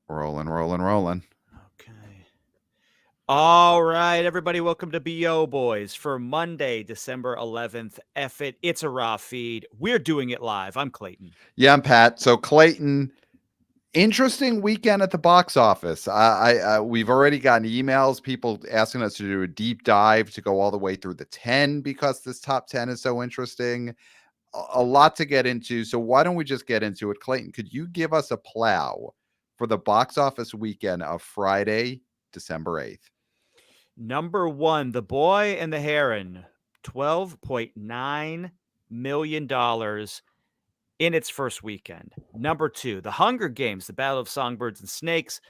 Rolling, rolling, rolling. Okay. All right, everybody, welcome to BO Boys for Monday, December 11th. F it, it's a raw feed. We're doing it live. I'm Clayton. Yeah, I'm Pat. So Clayton, interesting weekend at the box office. We've already gotten emails, people asking us to do a deep dive to go all the way through the 10 because this top 10 is so interesting. A lot to get into. So why don't we just get into it? Clayton, could you give us a plow for the box office weekend of Friday, December 8th? Number one, The Boy and the Heron, $12.9 million in its first weekend. Number two, The Hunger Games, The Battle of Songbirds and Snakes,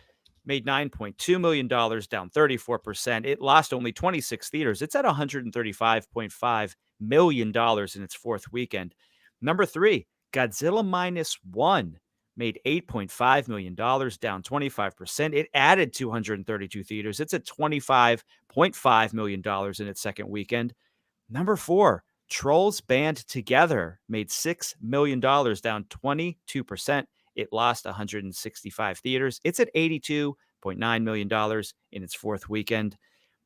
made $9.2 million, down 34%. It lost only 26 theaters. It's at $135.5 million in its fourth weekend. Number three, Godzilla Minus One made $8.5 million, down 25%. It added 232 theaters. It's at $25.5 million in its second weekend. Number four, Trolls Band Together made $6 million, down 22%. It lost 165 theaters. It's at $82.9 million in its fourth weekend.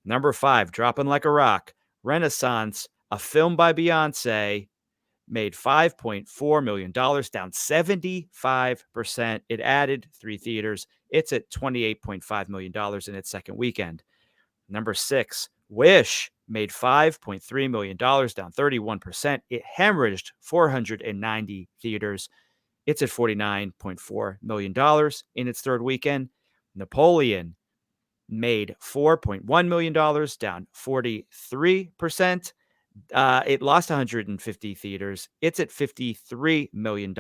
Number five, Dropping Like a Rock, Renaissance, a film by Beyonce, made $5.4 million, down 75%. It added 3 theaters. It's at $28.5 million in its second weekend. Number six, Wish made $5.3 million, down 31%. It hemorrhaged 490 theaters. It's at $49.4 million in its third weekend. Napoleon made $4.1 million, down 43%. It lost 150 theaters. It's at $53 million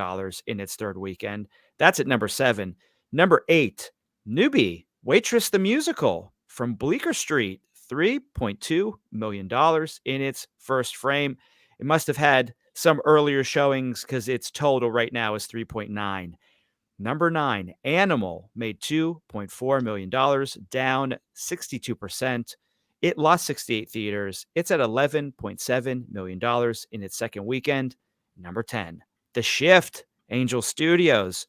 in its third weekend. That's at number seven. Number eight, Newbie, Waitress the Musical from Bleecker Street, $3.2 million in its first frame. It must have had some earlier showings because its total right now is 3.9. Number nine, Animal made $2.4 million, down 62%. It lost 68 theaters. It's at $11.7 million in its second weekend. Number 10, The Shift, Angel Studios,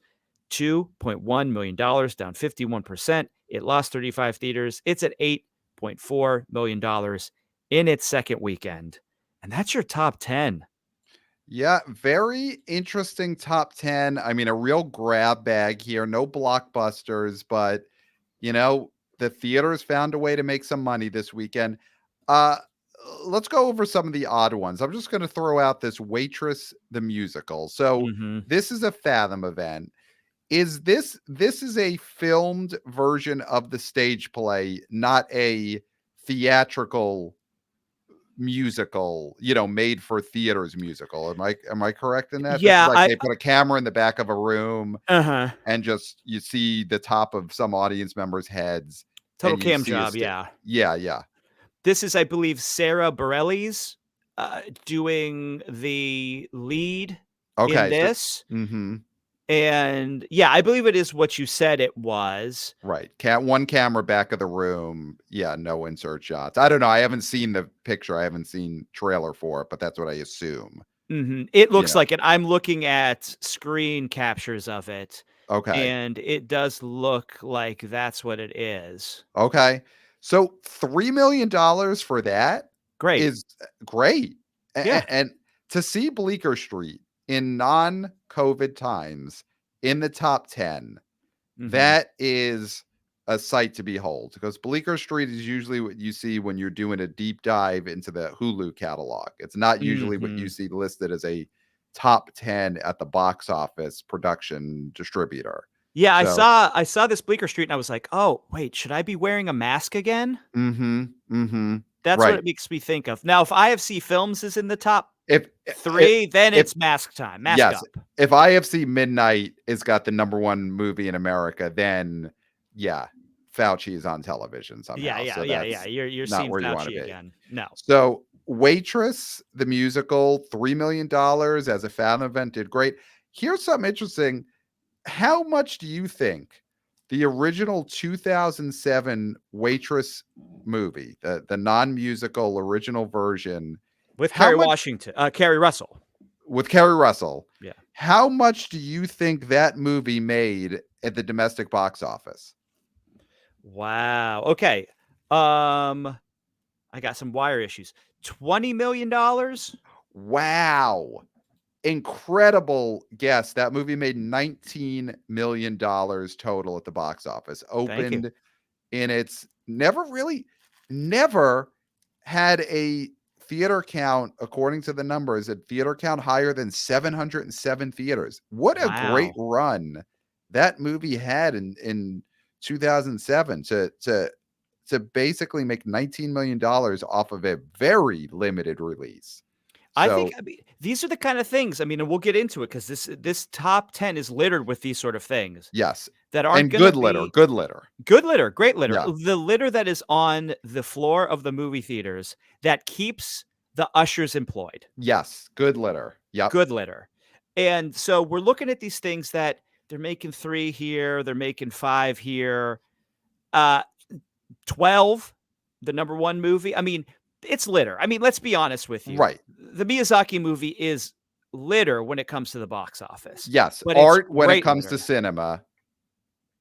$2.1 million, down 51%. It lost 35 theaters. It's at $8.4 million in its second weekend. And that's your top 10. Yeah, very interesting top 10. I mean, a real grab bag here. No blockbusters, but you know, the theaters found a way to make some money this weekend. Uh let's go over some of the odd ones. I'm just going to throw out this Waitress the Musical. So, Mm-hmm. this is a Fathom event. This is a filmed version of the stage play, not a theatrical musical, made for theaters musical. Am I correct in that? This is Yeah, like I they put a camera in the back of a room uh-huh. and just you see the top of some audience members' heads Total and you cam see a job, yeah. yeah, yeah. This is, I believe, Sarah Bareilles doing the lead in Okay, so this. mhm. And yeah, I believe it is what you said it was. Right. One camera back of the room. Yeah, no insert shots. I don't know. I haven't seen the picture. I haven't seen trailer for it, but that's what I assume. It You looks know. like it. I'm looking at screen captures of it, Okay. and it does look like that's what it is. Okay. So $3 million for that Great. is great. Yeah. And to see Bleecker Street in non-COVID times in the top 10, hmm that is a sight to behold, because Bleecker Street is usually what you see when you're doing a deep dive into the Hulu catalog. It's not usually what you hmm see listed as a top 10 at the box office production distributor. Yeah, I So, saw I saw this Bleecker Street, and I was like, oh wait, should I be wearing a mask again? mhm. That's what Right. it makes me think of. Now, if IFC Films is in the top If if 3, then if it's mask time, mask yes, up. if IFC Midnight is got the number 1 movie in America, then yeah, Fauci is on television Yeah, somehow. yeah, So yeah, yeah. that's You're not seeing where you wanna Fauci be. again. No. So, Waitress, the musical, $3 million as a fan event, did great. Here's something interesting. How much do you think the original 2007 Waitress movie, the non-musical original version, With how Kerry much Washington, Kerry Russell. with Kerry Russell, Yeah. how much do you think that movie made at the domestic box office. Wow. Okay. I got some wire issues. $20 million? Wow. Incredible guess. That movie made $19 million total at the box office. Thank you. Opened in its never had a theater count, according to the numbers, a theater count higher than 707 theaters. What a great Wow. run that movie had in 2007 to basically make $19 million off of a very limited release. I think, So, I mean, these are the kind of things, I mean, and we'll get into it because this top 10 is littered with these sort of things yes. that aren't And going to good litter, be good litter. good litter, great litter. Yeah. The litter that is on the floor of the movie theaters that keeps the ushers employed. Yes, good litter. Yep. Good litter. And so we're looking at these things that they're making 3 here, they're making 5 here. 12, the number 1 movie. I mean, it's litter. I mean, let's be honest with you. Right. The Miyazaki movie is litter when it comes to the box office, Yes, but it's art when it great comes to litter. cinema,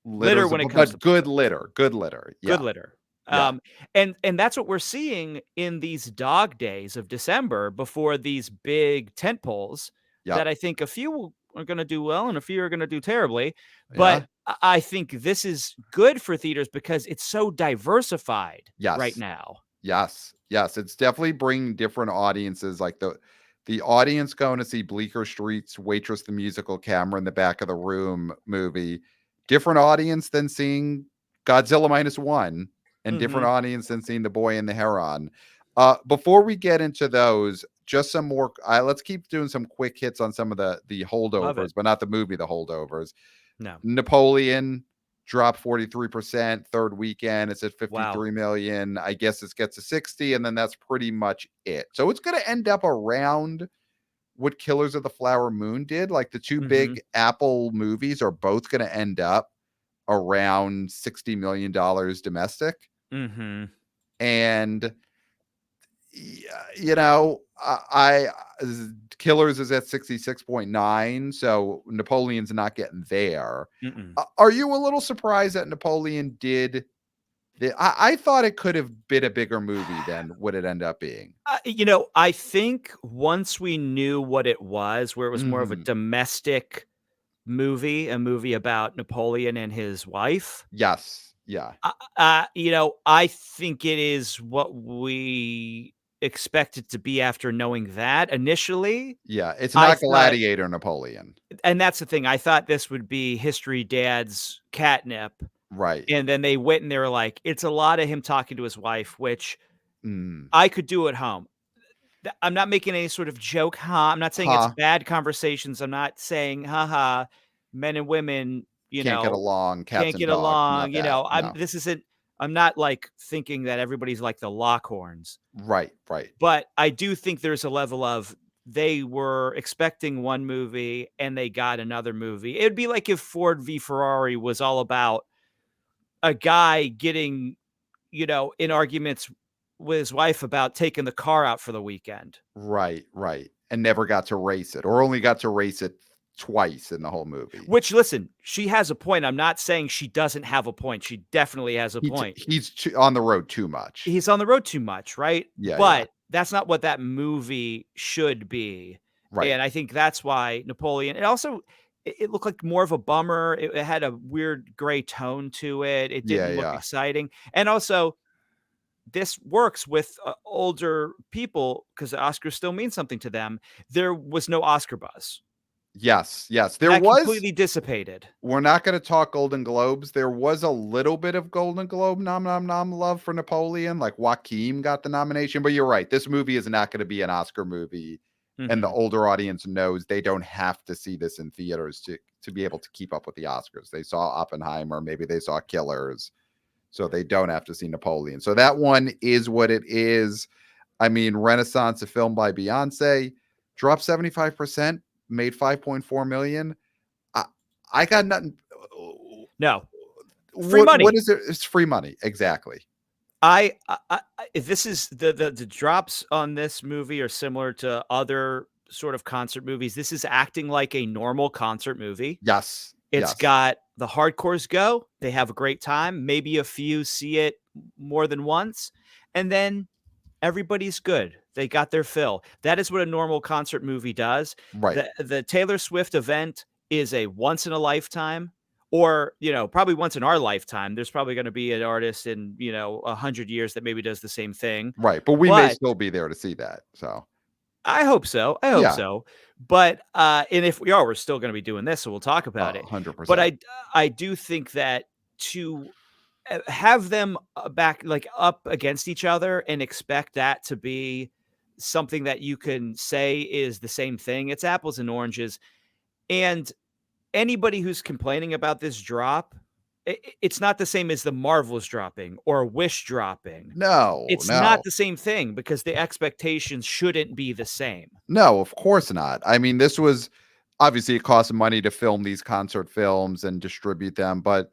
Litter litters, when it comes to but box good office. litter, good litter. Good Yeah, litter. yeah, And that's what we're seeing in these dog days of December before these big tent poles that yep, I think a few are gonna do well and a few are gonna do terribly. But yeah, I think this is good for theaters because it's so diversified right yes, now. yes, yes. It's definitely bringing different audiences, like the audience going to see Bleecker Street's Waitress the Musical, Camera in the Back of the Room movie, different audience than seeing Godzilla -1, and different Mhm. audience than seeing The Boy and the Heron. Before we get into those, just some more. Let's keep doing some quick hits on some of the Love it. holdovers, but not the movie. The holdovers. No. Napoleon dropped 43%. Third weekend, it's at Wow. 53 million. I guess it gets to 60, and then that's pretty much it. So it's going to end up around what Killers of the Flower Moon did. Like the two Mhm. big Apple movies are both going to end up around $60 million domestic. Mhm. And you know, Killers is at 66.9, so Napoleon's not getting there. Mm-mm. Are you a little surprised that Napoleon did I thought it could have been a bigger movie than what it ended up being. I think once we knew what it was, where it was more of a Mhm. domestic movie, a movie about Napoleon and his wife, Yes. Yeah. I think it is what we expect it to be after knowing that initially. Yeah. It's I not thought Gladiator Napoleon. and that's the thing, I thought this would be History Dad's catnip, Right. and then they went and they were like, "It's a lot of him talking to his wife," which Mm. I could do at home. I'm not making any sort of joke, I'm not saying it's Huh. bad conversations, I'm not saying, "Ha men and women, Can't get along, cats can't and get dogs. along," Not that. I'm No. this isn't I'm not, like, thinking that everybody's like the Lockhorns, Right. Right. but I do think there's a level of they were expecting one movie and they got another movie. It'd be like if Ford v Ferrari was all about a guy getting, in arguments with his wife about taking the car out for the weekend. Right. Right. And never got to race it, or only got to race it twice in the whole movie. Which listen, she has a point. I'm not saying she doesn't have a point. She definitely has a point. He's on the road too much. He's on the road too much, right? Yeah. Yeah. But that's not what that movie should be. Right. And I think that's why Napoleon it also it looked like more of a bummer. It had a weird gray tone to it. It Yeah. didn't look Yeah. exciting. And also this works with older people because the Oscars still mean something to them. There was no Oscar buzz. Yes. Yes. There That was. completely dissipated. We're not going to talk Golden Globes. There was a little bit of Golden Globe nom love for Napoleon. Like Joaquin got the nomination, but you're right. This movie is not going to be an Oscar movie, and the Mhm. older audience knows they don't have to see this in theaters to be able to keep up with the Oscars. They saw Oppenheimer, maybe they saw Killers, so they don't have to see Napoleon. So that one is what it is. I mean, Renaissance, a film by Beyonce, dropped 75%, made 5.4 million. I, I got nothing. No. Free What money. is it? It's free money. Exactly. This is the drops on this movie are similar to other sort of concert movies. This is acting like a normal concert movie. Yes. It's Yes. got the hardcores go, they have a great time, maybe a few see it more than once, and then everybody's good. They got their fill. That is what a normal concert movie does. Right. The Taylor Swift event is a once in a lifetime, or, probably once in our lifetime. There's probably gonna be an artist in, 100 years that maybe does the same thing. Right. But we may But still be there to see that. So I hope so. I hope yeah, so. But, and if we are, we're still gonna be doing this, so we'll talk about it. But 100%. I do think that to have them back like up against each other and expect that to be something that you can say is the same thing. It's apples and oranges. And anybody who's complaining about this drop, it's not the same as the Marvels dropping or Wish dropping. No, It's not no. the same thing because the expectations shouldn't be the same. No, of course not. I mean, this was obviously it costs money to film these concert films and distribute them, but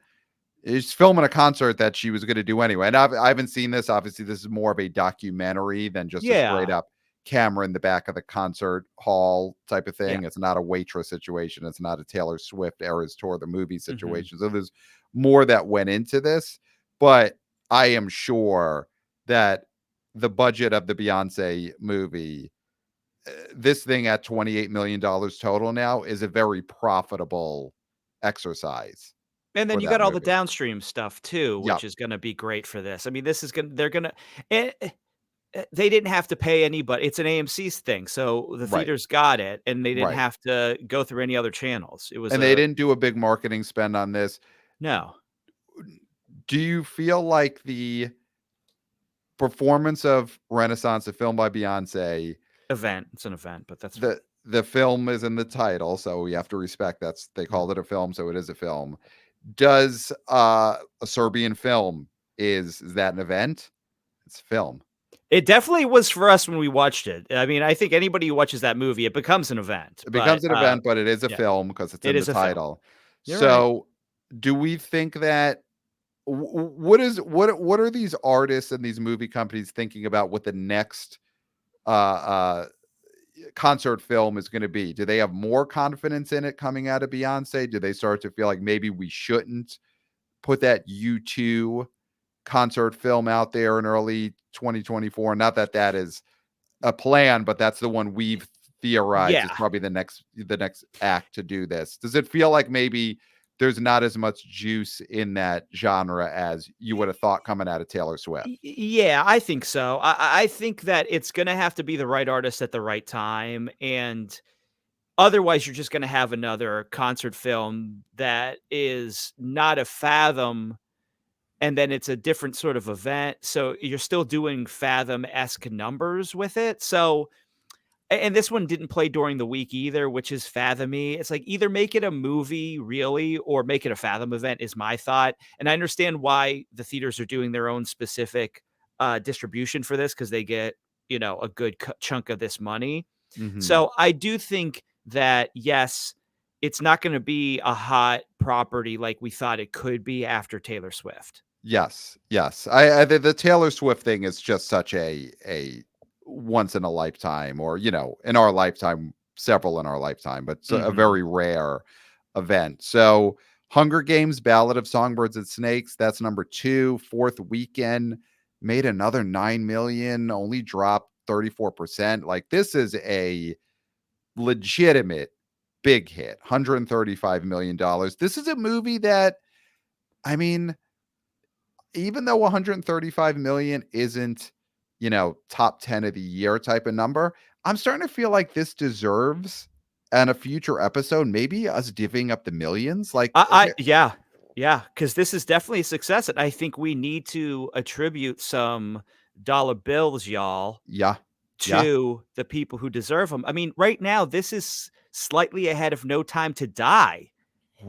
it's filming a concert that she was going to do anyway. And I haven't seen this. Obviously, this is more of a documentary than just a straight Yeah. up camera in the back of the concert hall type of Yeah. thing. It's not a waitress situation. It's not a Taylor Swift Eras Tour of the movie Hmm. situation. So there's more that went into this. But I am sure that the budget of the Beyonce movie, this thing at $28 million total now, is a very profitable exercise And then for you that got all the movie. downstream stuff too, Yeah. which is going to be great for this. I mean, this is going to, they're going to, they didn't have to pay anybody. It's an AMC's thing, so the Right. theaters got it, and they didn't Right. have to go through any other channels. It was And they a didn't do a big marketing spend on this. no Do you feel like the performance of Renaissance, a film by Beyonce, event. It's an event, but that's fine. the film is in the title, so we have to respect they Yeah. called it a film, so it is a film. Does a Serbian film is that an event? It's a film. It definitely was for us when we watched it. I mean, I think anybody who watches that movie, it becomes an event. It But becomes an event, but it is a yeah, film because it's it in the is a film. title. You're right. So, do we think that what are these artists and these movie companies thinking about what the next uh uh concert film is going to be? Do they have more confidence in it coming out of Beyonce? Do they start to feel like maybe we shouldn't put that U2 concert film out there in early 2024? Not that that is a plan, but that's the one we've theorized is Yeah. probably the next act to do this. Does it feel like maybe there's not as much juice in that genre as you would have thought coming out of Taylor Swift? Yeah, I think so. I think that it's gonna have to be the right artist at the right time, and otherwise, you're just gonna have another concert film that is not a Fathom, and then it's a different sort of event. So you're still doing Fathom-esque numbers with it. So and this one didn't play during the week either, which is Fathom-y. It's like either make it a movie really or make it a Fathom event is my thought. And I understand why the theaters are doing their own specific distribution for this because they get, a good chunk of this money. Mhm. So I do think that yes, it's not going to be a hot property like we thought it could be after Taylor Swift. Yes, yes. The Taylor Swift thing is just such a once in a lifetime, or in our lifetime, several in our lifetime, but it's a Hmm. very rare event. So, Hunger Games: Ballad of Songbirds and Snakes, that's number 2. Fourth weekend made another 9 million, only dropped 34%. Like, this is a legitimate big hit, $135 million. This is a movie that, I mean, even though 135 million isn't, top 10 of the year type of number, I'm starting to feel like this deserves and a future episode, maybe us divvying up the millions. Like, Yeah, yeah, because this is definitely a success, and I think we need to attribute some dollar bills, y'all, yeah, yeah. to the people who deserve them. I mean, right now, this is slightly ahead of No Time to Die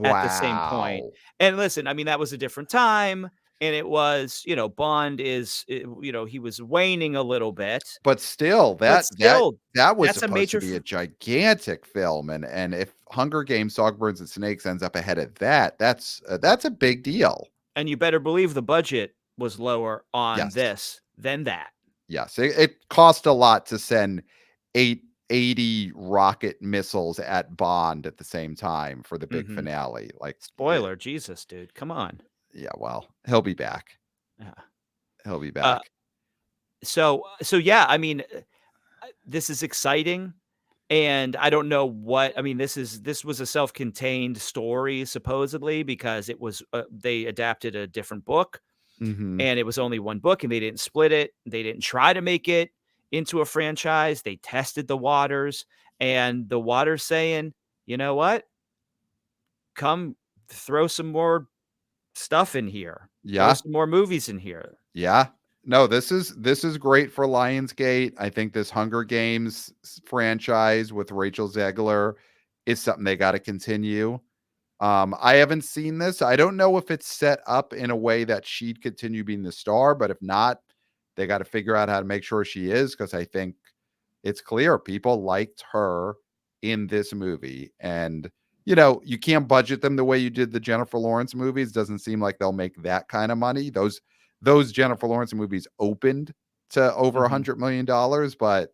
at the same point. Wow. And listen, I mean, that was a different time, and it was, Bond he was waning a little bit, But still, but that that still, that was that's a supposed to major be a gigantic film, and if Hunger Games: Songbirds and Snakes ends up ahead of that, that's a big deal. and you better believe the budget was lower on Yes. this than that. Yes, it cost a lot to send 8 80 rocket missiles at Bond at the same time for the big Mhm. finale. Like, Spoiler, Jesus, dude, come on. yeah, well, he'll be back. Yeah. He'll be Uh, back. so yeah, I mean, this is exciting, and I don't know what I mean, this was a self-contained story supposedly because it was, they adapted a different book, Hmm. and it was only one book, and they didn't split it. They didn't try to make it into a franchise. They tested the waters, and the waters saying, "You know what? Come throw some more stuff in here. Throw Yeah. some more movies in here." Yeah. No, this is great for Lionsgate. I think this Hunger Games franchise with Rachel Zegler is something they got to continue. I haven't seen this. I don't know if it's set up in a way that she'd continue being the star, but if not, they got to figure out how to make sure she is, because I think it's clear people liked her in this movie. And you can't budget them the way you did the Jennifer Lawrence movies. Doesn't seem like they'll make that kind of money. Those Jennifer Lawrence movies opened to over Mhm. $100 million, but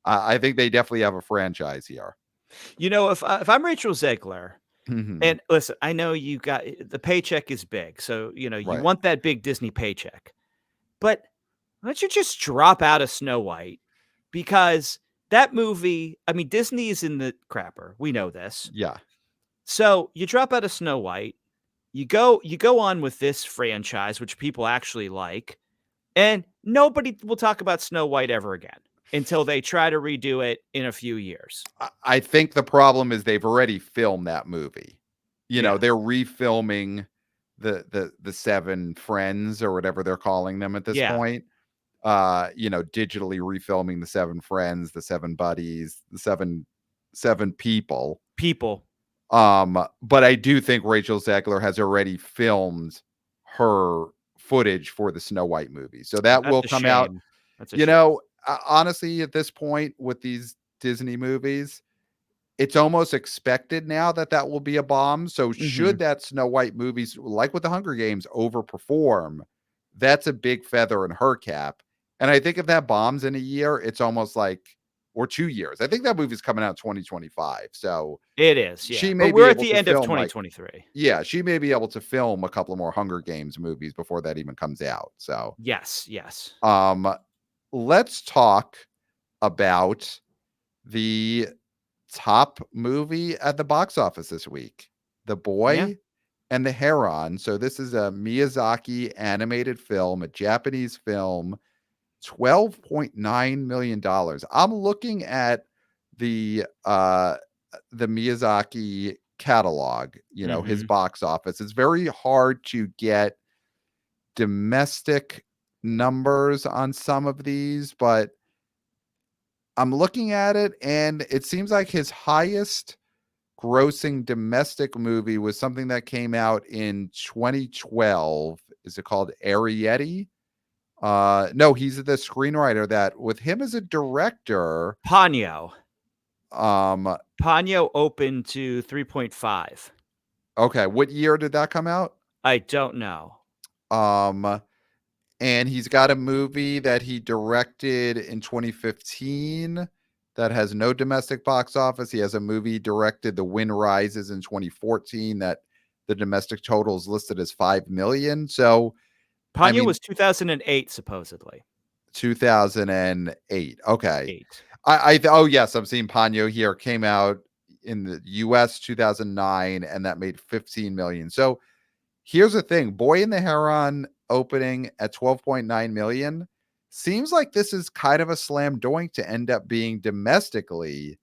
I think they definitely have a franchise here. If I'm Rachel Zegler, Mhm. and listen, I know you got the paycheck is big, so, you Right. want that big Disney paycheck, but why don't you just drop out of Snow White? Because that movie I mean, Disney is in the crapper, we know this. Yeah. So, you drop out of Snow White, you go on with this franchise, which people actually like, and nobody will talk about Snow White ever again until they try to redo it in a few years. I think the problem is they've already filmed that movie. Yeah. They're refilming the seven friends or whatever they're calling them at this Yeah. point. Digitally refilming the seven friends, the seven buddies, the seven people. People. But I do think Rachel Zegler has already filmed her footage for the Snow White movie. So that That's will a come out. shame. That's a You shame. know, honestly, at this point with these Disney movies, it's almost expected now that that will be a bomb. So should Mhm. that Snow White movies, like with the Hunger Games, overperform, that's a big feather in her cap. And I think if that bombs in a year, it's almost like, or 2 years. I think that movie's coming out 2025. So It is, yeah, she but may be we're at able the to end of film like, 2023. yeah, she may be able to film a couple more Hunger Games movies before that even comes out. So Yes, yes. um let's talk about the top movie at the box office this week, The Yeah. Boy and the Heron. So this is a Miyazaki animated film, a Japanese film, $12.9 million. I'm looking at the uh the Miyazaki catalog, his Mhm. box office. It's very hard to get domestic numbers on some of these, but I'm looking at it and it seems like his highest grossing domestic movie was something that came out in 2012. Is it called Arrietty? No, he's the screenwriter that with him as a director. Ponyo. Um, Ponyo opened to 3.5. okay, what year did that come out? I don't know. Um, and he's got a movie that he directed in 2015 that has no domestic box office. He has a movie directed, The Wind Rises, in 2014 that the domestic total is listed as 5 million. So, I Ponyo mean, was 2008 supposedly. 2008. Okay. 8. Oh yes, I'm seeing Ponyo here. Came out in the US 2009 and that made 15 million. So, here's the thing, Boy and the Heron opening at 12.9 million seems like this is kind of a slam dunk to end up being domestically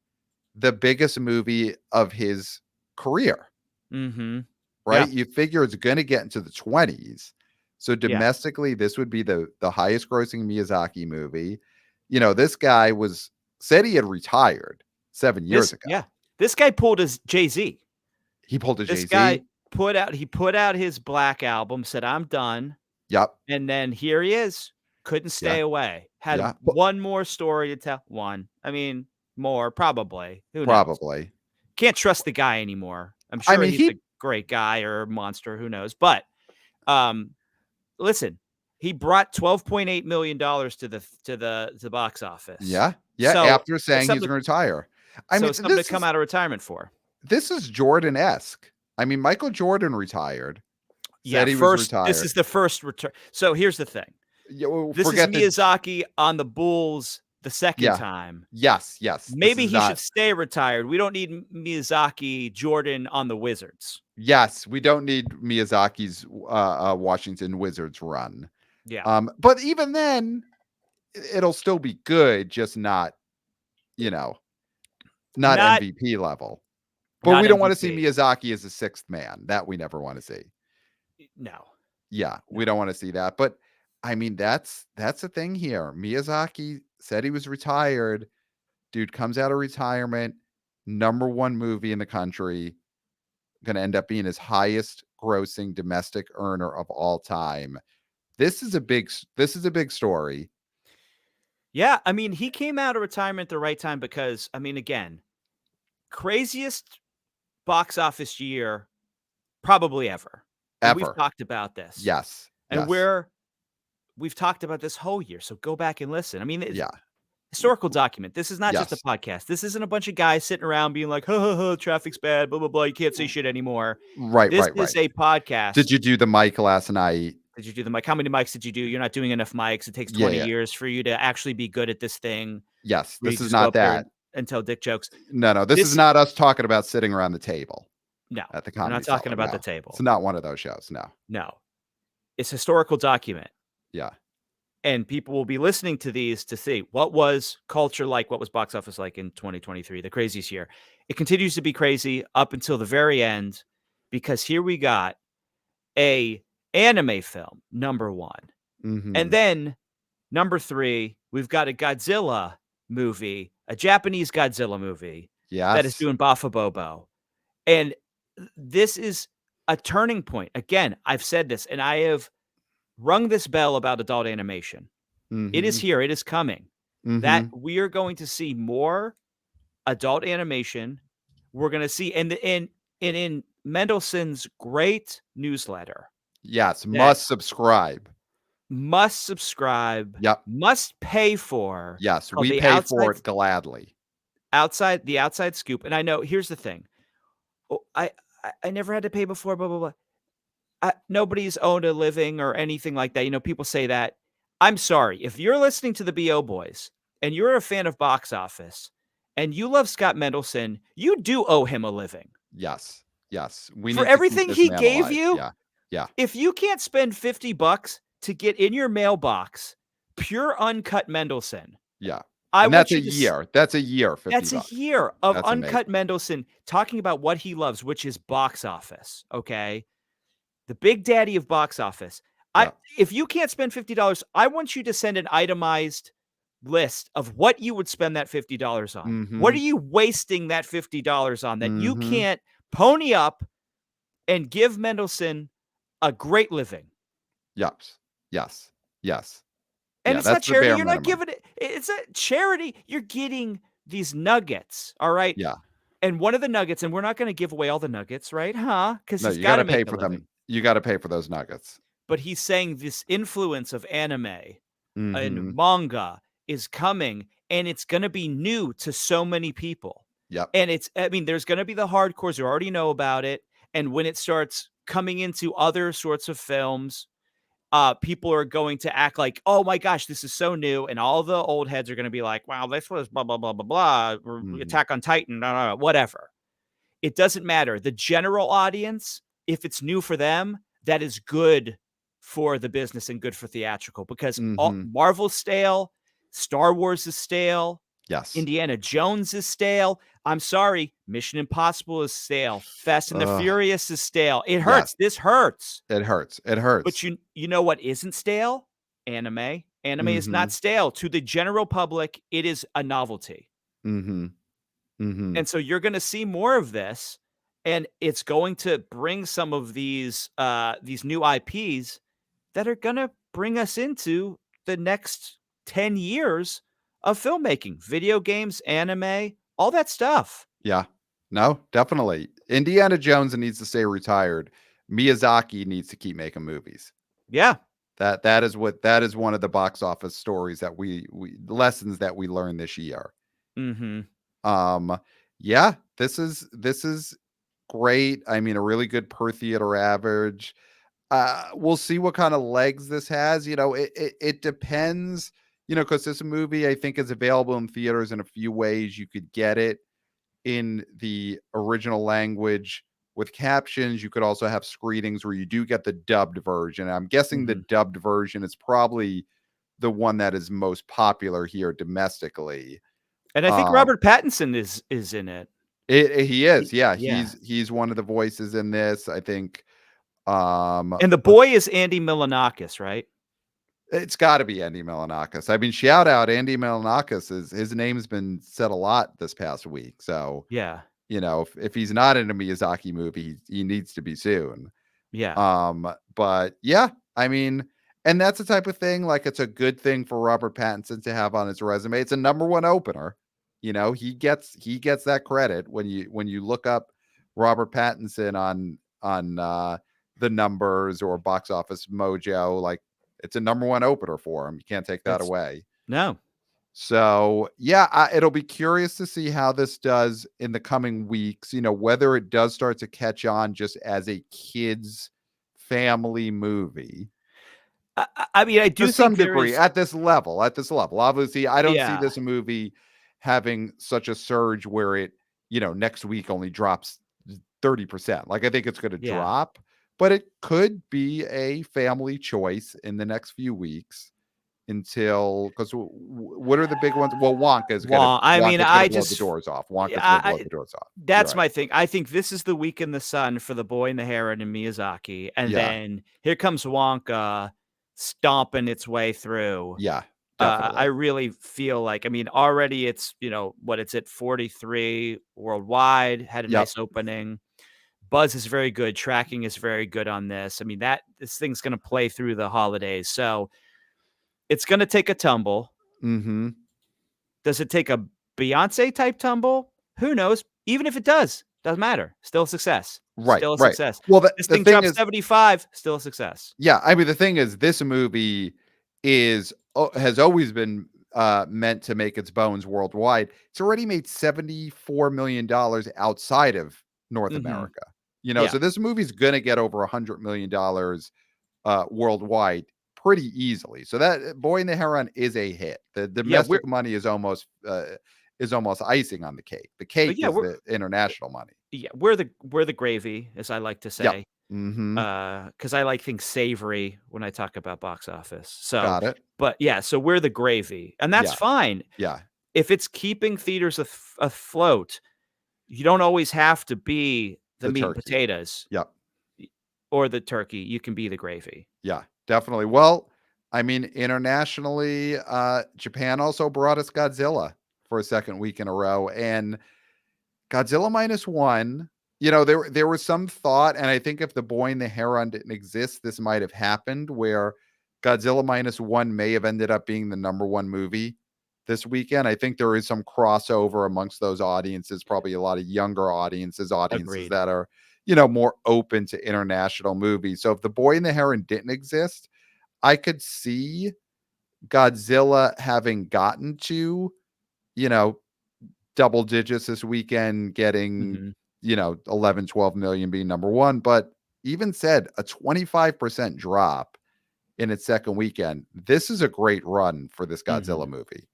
the biggest movie of his career, Mhm. right? Yeah, You figure it's going to get into the 20s. So yeah. domestically this would be the highest grossing Miyazaki movie. This guy was said he had retired 7 years This ago. yeah. This guy pulled his Jay-Z. He pulled a This guy Jay-Z. put out his Black album, said, "I'm done," Yep. and then here he is. Couldn't Yeah. stay away. Had Yeah. one more story to tell. One. I mean, more, probably. Who knows? Probably. Can't trust the guy anymore. I'm I sure mean, he's a he great guy or a monster, who knows? But, um, listen, He brought $12.8 million to the box office. Yeah. So After it's saying he's something, going to retire. I so mean, it's something to come out of retirement for. this is Jordan-esque. I mean, Michael Jordan retired, Yeah, said he was this is retired. the first return. So here's the thing. Yeah, well, This is forget the Miyazaki on the Bulls the second yeah. time. Yes. This Maybe is he should not. stay retired. We don't need Miyazaki Jordan on the Wizards. Yes, we don't need Miyazaki's Washington Wizards run. Yeah. But even then, it'll still be good, just not, not Not MVP level. But not we don't want to see MVP. Miyazaki as a sixth man. That we never want to see. No. Yeah, we don't want to see that. But I mean, that's the thing here. Miyazaki said he was retired. Dude comes out of retirement, #1 movie in the country, going to end up being his highest grossing domestic earner of all time. This is a big story. Yeah, I mean, he came out of retirement at the right time because, I mean, again, craziest box office year probably ever. And we've Ever. talked about this. Yes. And Yes. we've talked about this whole year. So go back and listen. I mean, it's Yeah. historical document. This is not just a Yes. podcast. This isn't a bunch of guys sitting around being like, traffic's bad, blah, blah, blah. You can't say shit anymore. Right. This is a podcast. Did you do the mic last night? Did you do the mic? How many mics did you do? You're not doing enough mics. It takes 20 years for you to actually be good at this thing. Yes. Where This you is just go not up there that. and tell dick jokes. No. This is not us talking about sitting around the table. No, At the we're Comedy not talking Cellar, about no. the table. It's not one of those shows. No, it's historical document. Yeah. And people will be listening to these to see what was culture like, what was box office like in 2023, the craziest year. It continues to be crazy up until the very end, because here we got a anime film, #1. Mm-hmm. And then #3, we've got a Godzilla movie, a Japanese Godzilla movie that is doing Bafa Bobo. And this is a turning point. Again, I've said this, and I have rung this bell about adult animation. Mm-hmm. It is here. It is coming. Mm-hmm. That we are going to see more adult animation. We're going to see, and in Mendelssohn's great newsletter. Yes. Must subscribe. Yep. Must pay for. Yes. We pay for it gladly. The outside scoop. And I know, here's the thing. I never had to pay before, blah, blah, blah. Nobody's owned a living or anything like that. People say that. I'm sorry. If you're listening to the BO Boys and you're a fan of box office and you love Scott Mendelsohn, you do owe him a living. Yes. We for everything he gave alive. You. Yeah. If you can't spend $50 to get in your mailbox pure uncut Mendelsohn. Yeah. And that's a year. That's a year. That's $50. A year of that's uncut amazing. Mendelsohn talking about what he loves, which is box office. Okay. The big daddy of box office. Yeah. If you can't spend $50, I want you to send an itemized list of what you would spend that $50 on. Mm-hmm. What are you wasting that $50 on that you can't pony up and give Mendelsohn a great living? Yes. And it's not charity. You're not giving it. It's a charity. You're getting these nuggets. All right. Yeah. And one of the nuggets, and we're not going to give away all the nuggets, right? Because he's you got to pay for them. You got to pay for those nuggets. But he's saying this influence of anime and manga is coming, and it's going to be new to so many people. Yep. And there's going to be the hardcores who already know about it. And when it starts coming into other sorts of films, people are going to act like, oh my gosh, this is so new. And all the old heads are going to be like, wow, this was blah, blah, blah, blah, blah, Attack on Titan, whatever. It doesn't matter. The general audience, if it's new for them, that is good for the business and good for theatrical, because Marvel's stale, Star Wars is stale. Yes. Indiana Jones is stale. I'm sorry. Mission Impossible is stale. Fast and the Furious is stale. It hurts. Yes. This hurts. It hurts. But you know what isn't stale? Anime. Anime is not stale. To the general public, it is a novelty. And so you're going to see more of this, and it's going to bring some of these new IPs that are going to bring us into the next 10 years of filmmaking, video games, anime, all that stuff. Yeah, no, definitely. Indiana Jones needs to stay retired. Miyazaki needs to keep making movies. Yeah. That is one of the box office stories that we lessons that we learned this year. Mhm. Um, yeah, this is great. I mean, a really good per theater average. We'll see what kind of legs this has. It depends. Because this movie I think is available in theaters in a few ways. You could get it in the original language with captions. You could also have screenings where you do get the dubbed version. I'm guessing the Mhm. dubbed version is probably the one that is most popular here domestically. And I think Um, Robert Pattinson is in it. he is, He yeah. Yeah. He's one of the voices in this. I think. Um, And the let's boy is Andy Milonakis, right? It's got to be Andy Milonakis. I mean, shout out Andy Milonakis. His name's been said a lot this past week. So Yeah. if he's not in a Miyazaki movie, he needs to be soon. Yeah. But yeah, I mean, and that's the type of thing, like, it's a good thing for Robert Pattinson to have on his resume. It's a number one opener. He gets that credit when you look up Robert Pattinson on the numbers or Box Office Mojo. Like, it's a number one opener for him. You can't take that That's away. No. So yeah, it'll be curious to see how this does in the coming weeks. Whether it does start to catch on just as a kids family movie I mean, I to do some think there degree is. at this level. Obviously, I don't see Yeah. this movie having such a surge where it, next week only drops 30%. Like, I think it's going to Yeah. drop, but it could be a family choice in the next few weeks until, because what are the big ones? Well, Well, I mean, Wonka's gonna I blow the just doors off. Wonka's gonna blow I the doors off. You're that's right. my thing. I think this is the week in the sun for The Boy and the Heron and Miyazaki, and Yeah, then here comes Wonka stomping its way through. yeah, I definitely. really feel like, I mean, already it's, it's at 43 worldwide, had a Yep. nice opening. Buzz is very good, tracking is very good on this. I mean, this thing's gonna play through the holidays, so it's gonna take a tumble. Mhm. Does it take a Beyonce type tumble? Who knows? Even if it does, doesn't matter. Still a success. Right, Still a right. success. Well, the This the thing thing dropped is, 75, still a success. yeah, I mean, the thing is, this movie has always been meant to make its bones worldwide. It's already made $74 million outside of North Mhm. America. Yeah. So this movie's gonna get over $100 million worldwide pretty easily. So that Boy and the Heron is a hit. The Yeah, we're domestic money is almost icing on the cake. The cake yeah, is the international money. we're the gravy, as I like to Yep. say, Mhm. because I like things savory when I talk about box office. So, Got it. but yeah, so we're the gravy, and that's Yeah. fine. Yeah. If it's keeping theaters afloat, you don't always have to be the The meat and turkey. potatoes Yep. or the turkey. You can be the gravy. Yeah. Definitely. Well, I mean, internationally, Japan also brought us Godzilla for a second week in a row, and Godzilla minus one. There was some thought, and I think if The Boy and the Heron didn't exist, this might have happened, where Godzilla minus one may have ended up being the number one movie this weekend. I think there is some crossover amongst those audiences, probably a lot of younger audiences Agreed. that are, more open to international movies. So if The Boy and the Heron didn't exist, I could see Godzilla having gotten to, you know, double digits this weekend, getting, Mhm. 11, 12 million being number one. But even said, a 25% drop in its second weekend. This is a great run for this Godzilla Mhm. movie.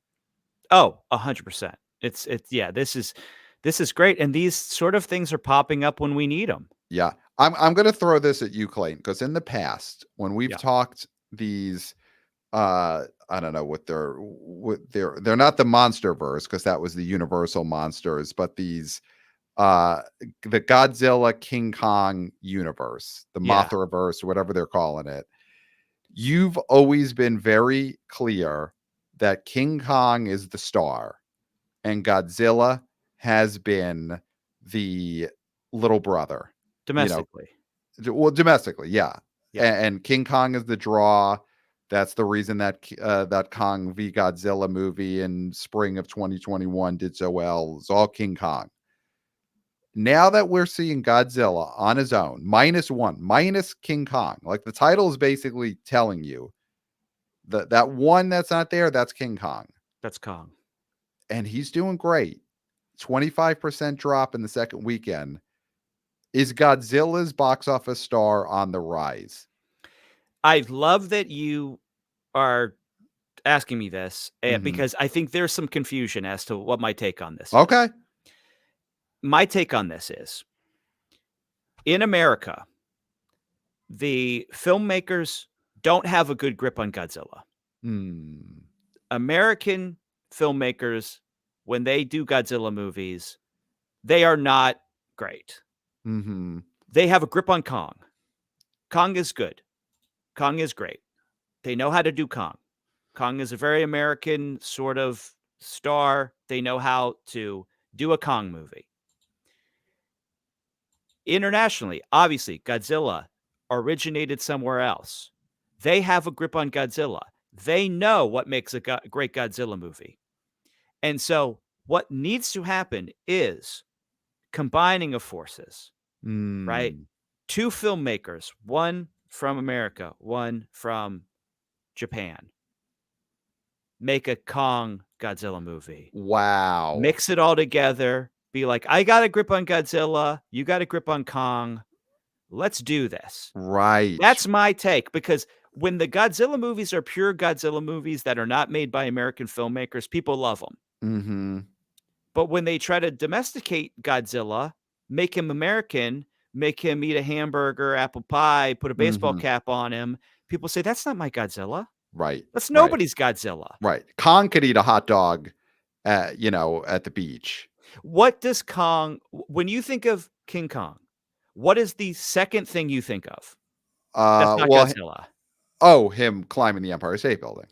Oh, 100%. It's yeah, this is great, and these sort of things are popping up when we need them. Yeah. I'm gonna throw this at you, Clayton, because in the past, when we've Yeah. talked these, I don't know they're not the monster verse, because that was the universal monsters, but these uh the Godzilla King Kong universe, the Yeah. Mothraverse, whatever they're calling it. You've always been very clear that King Kong is the star and Godzilla has been the little brother. You know, Domestically. well, domestically, yeah. Yeah. And King Kong is the draw. That's the reason that Kong v Godzilla movie in spring of 2021 did so well. It's all King Kong. now that we're seeing Godzilla on his own, -1, minus King Kong, like the title is basically telling you that one that's not there, that's King Kong. That's Kong. And he's doing great. 25% drop in the second weekend. Is Godzilla's box office star on the rise? I love that you are asking me this Mhm. because I think there's some confusion as to what my take on this is. Okay. My take on this is in America, the filmmakers don't have a good grip on Godzilla. Hmm. American filmmakers, when they do Godzilla movies, they are not great. Mhm. They have a grip on Kong. Kong is good. Kong is great. They know how to do Kong. Kong is a very American sort of star. They know how to do a Kong movie. Internationally, obviously, Godzilla originated somewhere else. They have a grip on Godzilla. They know what makes a great Godzilla movie. And so, what needs to happen is combining of forces, right? Mm. Two filmmakers, one from America, one from Japan, make a Kong Godzilla movie. Wow. Mix it all together. Be like, I got a grip on Godzilla. You got a grip on Kong. Let's do this. Right. That's my take because when the Godzilla movies are pure Godzilla movies that are not made by American filmmakers, people love them. Mhm. But when they try to domesticate Godzilla, make him American, make him eat a hamburger, apple pie, put a baseball Mhm. cap on him, people say, "That's not my Godzilla. Right. That's Right. nobody's Godzilla." Right. Kong could eat a hot dog at the beach. What does when you think of King Kong, what is the second thing you think of? That's not Well, Godzilla. him climbing the Empire State Building,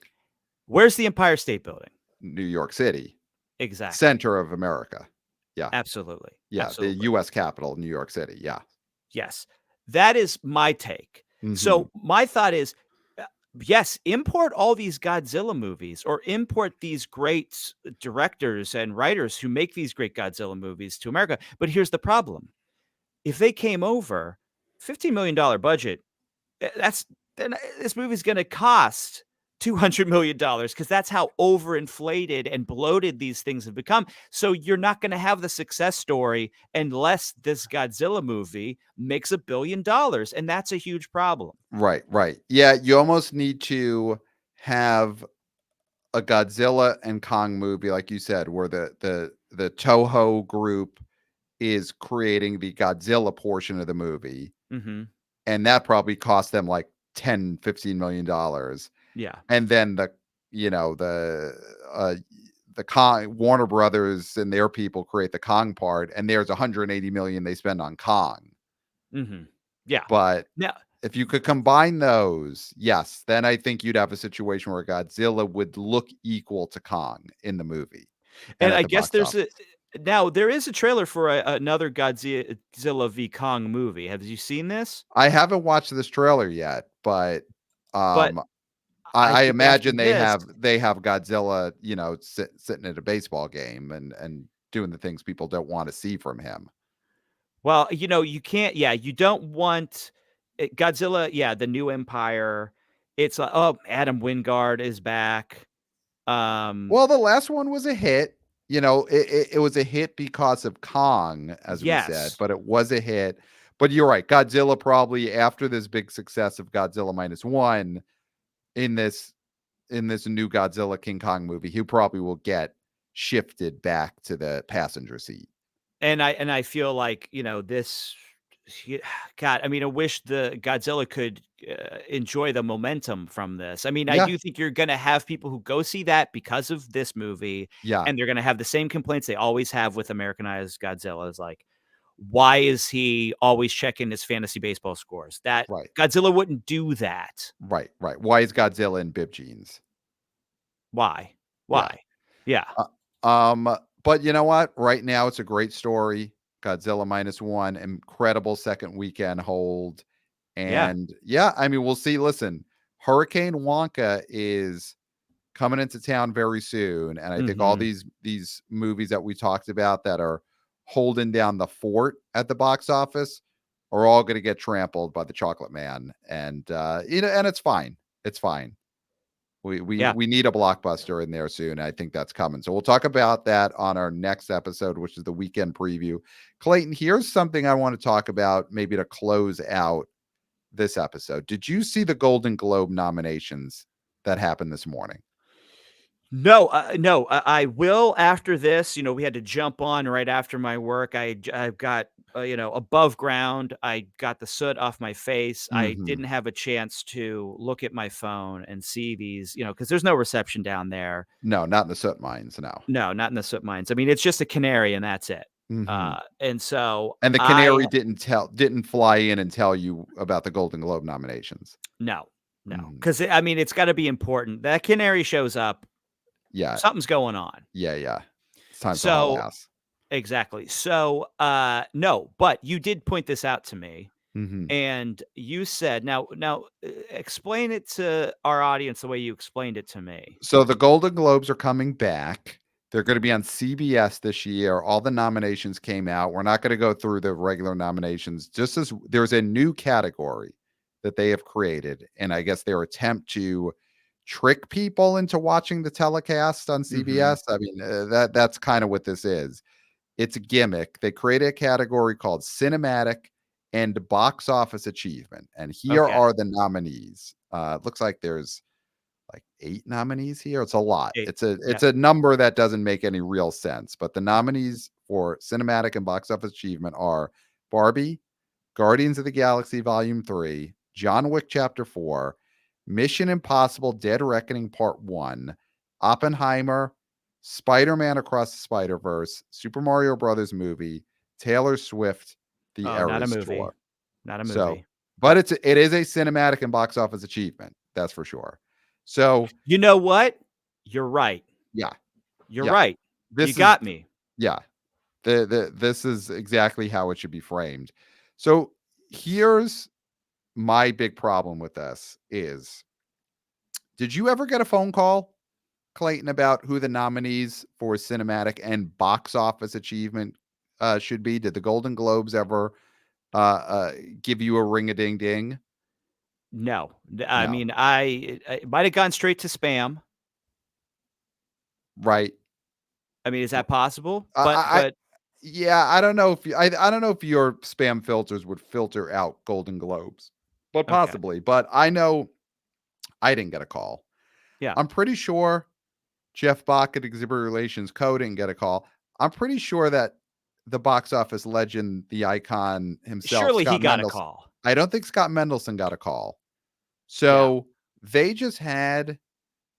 Where's the Empire State Building? New York City, Exactly. center of America. Yeah. Absolutely. Yeah, the Absolutely. US capital, New York City. Yeah. Yes. That is my take. Mhm. So my thought is, uh, yes, import all these Godzilla movies or import these great directors and writers who make these great Godzilla movies to America. But here's the problem. If they came over, $15 million budget, that's then this movie's gonna cost $200 million because that's how overinflated and bloated these things have become. So you're not gonna have the success story unless this Godzilla movie makes $1 billion, and that's a huge problem. Right, right. Yeah, you almost need to have a Godzilla and Kong movie, like you said, where the Toho group is creating the Godzilla portion of the movie, Mhm. and that probably cost them like 10-15 million dollars. Yeah. And then you know, uh the Kong Warner Brothers and their people create the Kong part, and there's 180 million they spend on Kong. Mhm. Yeah. But Now if you could combine those, yes, then I think you'd have a situation where Godzilla would look equal to Kong in the movie and and at I the guess box there's a office. now there is a trailer for another Godzilla v Kong movie. Have you seen this? I haven't watched this trailer yet, but But um I I think after imagine this they have Godzilla, sitting at a baseball game and doing the things people don't want to see from him. well, you can't you don't want Godzilla, the new empire. It's like, "Oh, Adam Wingard is back." Um, Well, the last one was a hit. It was a hit because of Kong, as we said, yes. but it was a hit. But you're right. Godzilla probably after this big success of Godzilla -1 in this new Godzilla King Kong movie, he probably will get shifted back to the passenger seat. And I feel like, this y God, I mean, I wish the Godzilla could, enjoy the momentum from this. I mean, I Yeah, do think you're gonna have people who go see that because of this movie, yeah, and they're gonna have the same complaints they always have with Americanized Godzilla is like, "Why is he always checking his fantasy baseball scores?" That right, Godzilla wouldn't do that. right, right. Why is Godzilla in bib jeans? Why? Yeah. Why? Yeah. But you know what? Right now, it's a great story. Godzilla -1, incredible second weekend hold. Yeah. And yeah, I mean, we'll see. Listen, Hurricane Wonka is coming into town very soon. And I think all Mhm. these movies that we talked about that are holding down the fort at the box office are all going to get trampled by the Chocolate Man, and and it's fine. It's fine. Yeah. We need a blockbuster in there soon. I think that's coming. So we'll talk about that on our next episode, which is the weekend preview. Clayton, here's something I want to talk about, maybe to close out this episode. Did you see the Golden Globe nominations that happened this morning? No, no, I will after this. We had to jump on right after my work. I've got, above ground. I got the soot off my face. I Mm-hmm. didn't have a chance to look at my phone and see these, because there's no reception down there. No, not in the soot mines. No. No, not in the soot mines. I mean, it's just a canary and that's it. Mm-hmm. And so And the canary didn't fly in and tell you about the Golden Globe nominations. no, no, Mhm. because I mean, it's got to be important. That canary shows up, Yeah. something's going on. Yeah. It's time to haul So ass. exactly. So, no, but you did point this out to me, Mm-hmm. and you said, now, explain it to our audience the way you explained it to me. So the Golden Globes are coming back. They're going to be on CBS this year. All the nominations came out. We're not going to go through the regular nominations. Just as there's a new category that they have created, and I guess their attempt to trick people into watching the telecast on Mhm. CBS. I mean, that's kind of what this is. It's a gimmick. They created a category called cinematic and box office achievement, and here Okay. are the nominees. It looks like there's like 8 nominees here. It's a lot. It It's yeah. a number that doesn't make any real sense. But the nominees for cinematic and box office achievement are Barbie, Guardians of the Galaxy Volume 3, John Wick Chapter 4, Mission Impossible Dead Reckoning Part 1, Oppenheimer, Spider-Man Across the Spider-Verse, Super Mario Brothers movie, Taylor Swift, The Oh, not a Eras movie. Tour. Not a So, movie. but it is a cinematic and box office achievement. That's for sure. So, You know what? You're right. yeah. You're Yeah. right. You This is got me. yeah. This is exactly how it should be framed. So, here's my big problem with this is, did you ever get a phone call, Clayton, about who the nominees for cinematic and box office achievement should be? Did the Golden Globes ever give you a ring a ding ding? No. I No. mean, it might have gone straight to spam. Right. I mean, is that possible? I, But I yeah, I don't know if I don't know if your spam filters would filter out Golden Globes, but okay. possibly. But I know I didn't get a call. Yeah. I'm pretty sure Jeff Bach at Exhibitor Relations Co. didn't get a call. I'm pretty sure that the box office legend, the icon himself, Surely he Scott got a Mendelson. call. I don't think Scott Mendelson got a call. Yeah. So they just had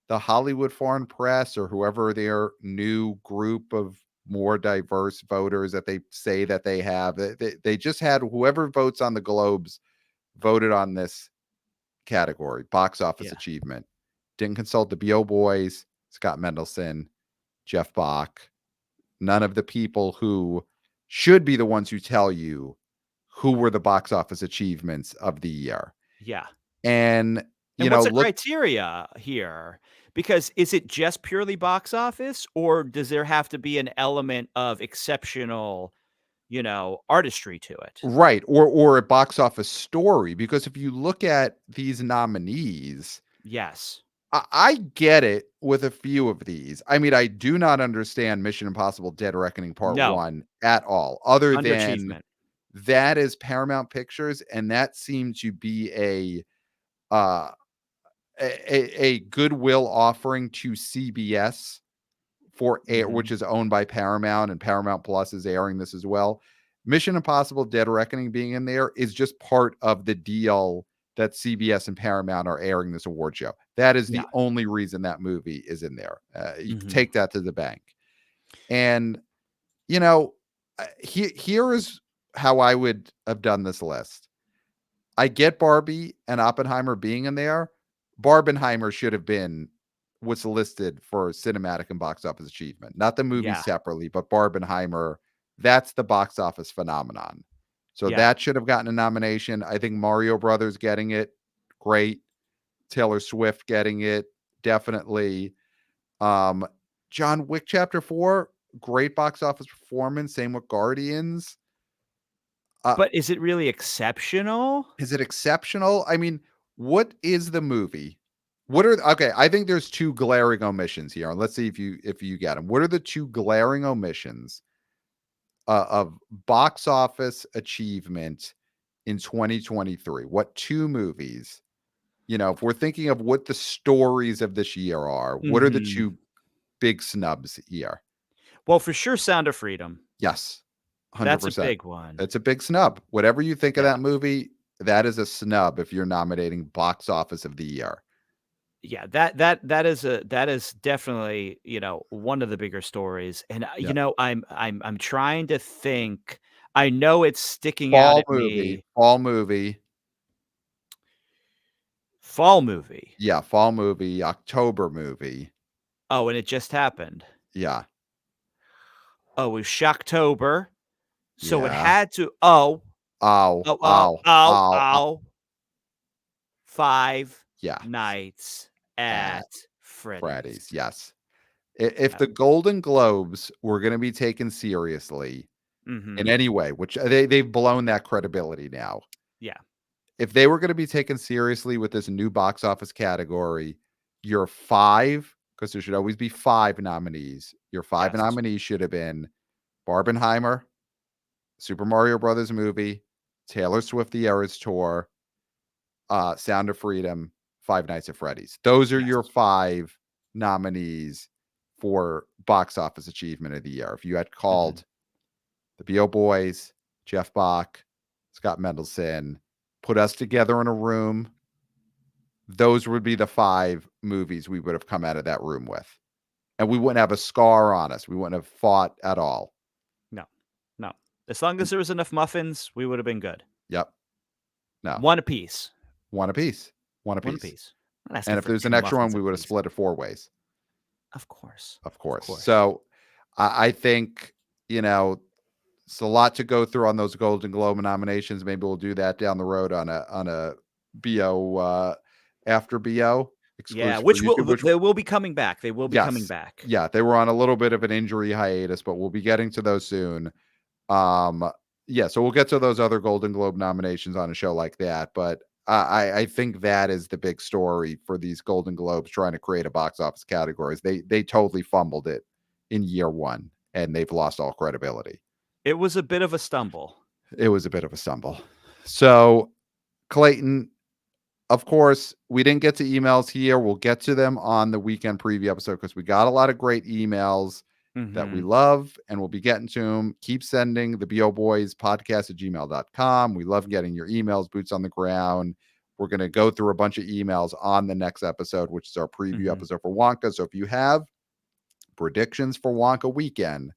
the Hollywood Foreign Press or whoever their new group of more diverse voters that they say that they have. They just had whoever votes on the Globes voted on this category, box office Yeah. achievement. Didn't consult the BO Boys, Scott Mendelson, Jeff Bach, none of the people who should be the ones who tell you who were the box office achievements of the year. Yeah. And, And what's the look, criteria here? Because is it just purely box office, or does there have to be an element of exceptional, artistry to it? right, or a box office story, because if you look at these nominees, Yes. I get it with a few of these. I mean, I do not understand Mission Impossible Dead Reckoning Part No. 1 at all, other than Underachievement. that is Paramount Pictures, and that seemed to be uh, a goodwill offering to CBS for air, Mhm. which is owned by Paramount, and Paramount Plus is airing this as well. Mission Impossible Dead Reckoning being in there is just part of the deal that CBS and Paramount are airing this award show. That is Yeah. the only reason that movie is in there. You can Mhm. take that to the bank. And, you know, here is how I would have done this list. I get Barbie and Oppenheimer being in there. Barbenheimer should have been what's listed for cinematic and box office achievement, not the movie Yeah. separately, but Barbenheimer. That's the box office phenomenon. So Yeah. that should have gotten a nomination. I think Mario Brothers getting it, great. Taylor Swift getting it, definitely. Um, John Wick Chapter 4, great box office performance. Same with Guardians. But is it really exceptional? Is it exceptional? I mean, what is the movie? Okay, I think there's two glaring omissions here, and let's see if you get them. What are the two glaring omissions of box office achievement in 2023? What two movies? If we're thinking of what the stories of this year are, what are the Mhm. two big snubs here? Well, for sure, Sound of Freedom. Yes, That's a 100%. big one. It's a big snub. Whatever you think of Yeah. that movie, that is a snub if you're nominating box office of the year. Yeah, that is definitely, one of the bigger stories, and, Yep. I'm trying to think. I know it's sticking out Fall at movie, me. fall movie. Fall movie. Yeah, fall movie, October movie. Oh, and it just happened. Yeah. Oh, it was Shocktober, so it Yeah. had to Ow, oh, oh, ow, oh, ow, ow. oh, Five Yeah, Nights at at Freddy's. Freddy's, yes. If Yeah. the Golden Globes were gonna be taken seriously in Mhm. any way, which they've blown that credibility now. Yeah. If they were gonna be taken seriously with this new box office category, your 5, because there should always be 5 nominees, your 5 Yes. nominees should have been Barbenheimer, Super Mario Brothers movie, Taylor Swift: The Eras Tour, Sound of Freedom, Five Nights at Freddy's. Those are your Yes. 5 nominees for box office achievement of the year. If you had Mhm. called the BO Boys, Jeff Bach, Scott Mendelson, put us together in a room, those would be the 5 movies we would have come out of that room with. And we wouldn't have a scar on us. We wouldn't have fought at all. No. No. As long as there was enough muffins, we would have been good. Yep. No. One apiece. One apiece. One One apiece. apiece. I'm not And asking if for there's an 2 extra one, muffins we would have apiece. split it 4 ways. Of course. Of Of course. course. So I think, it's a lot to go through on those Golden Globe nominations. Maybe we'll do that down the road on a BO after BO Yeah, exclusive for which will YouTube. Which they will be coming back. They will be coming yes, back. yeah, they were on a little bit of an injury hiatus, but we'll be getting to those soon. Um, yeah, so we'll get to those other Golden Globe nominations on a show like that. But I think that is the big story for these Golden Globes trying to create a box office categories. They totally fumbled it in year one, and they've lost all credibility. It was a bit of a stumble. It was a bit of a stumble. So, Clayton, of course, we didn't get to emails here. We'll get to them on the weekend preview episode because we got a lot of great emails that we Mhm. love, and we'll be getting to them. Keep sending the BO Boys podcast at gmail.com. We love getting your emails, boots on the ground. We're going to go through a bunch of emails on the next episode, which is our preview Mhm. episode for Wonka. So if you have predictions for Wonka weekend,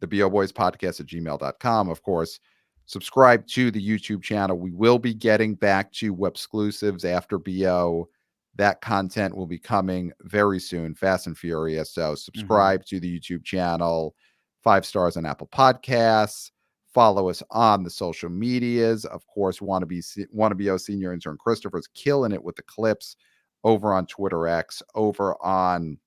the BO Boys podcast at gmail.com. Of course, subscribe to the YouTube channel. We will be getting back to web exclusives after BO. That content will be coming very soon, fast and furious. So Mhm. subscribe to the YouTube channel, 5 stars on Apple Podcasts. Follow us on the social medias. Of course, wannabe senior intern Christopher's killing it with the clips over on Twitter X, over on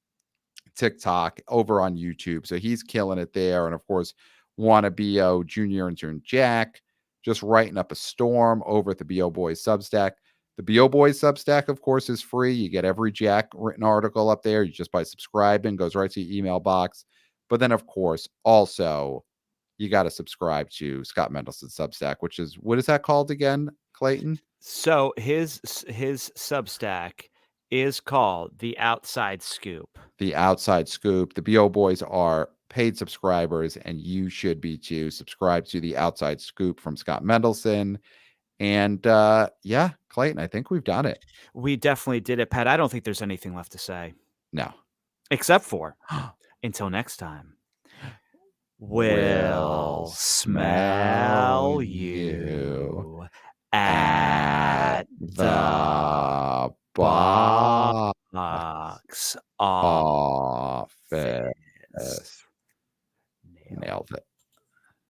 TikTok, over on YouTube. So he's killing it there. And of course, wannabe junior intern Jack just writing up a storm over at the BO Boys Substack. The BO Boys Substack, of course, is free. You get every Jack written article up there. You just by subscribing, goes right to your email box. But then, of course, also you got to subscribe to Scott Mendelson's Substack, which is what is that called again, Clayton? So his Substack is called The Outside Scoop. The Outside Scoop. The BO Boys are paid subscribers, and you should be too. Subscribe to The Outside Scoop from Scott Mendelson. And yeah, Clayton, I think we've done it. We definitely did it, Pat. I don't think there's anything left to say No. except for until next time. We'll We'll smell smell you you at at the the box box office. office. Nailed it.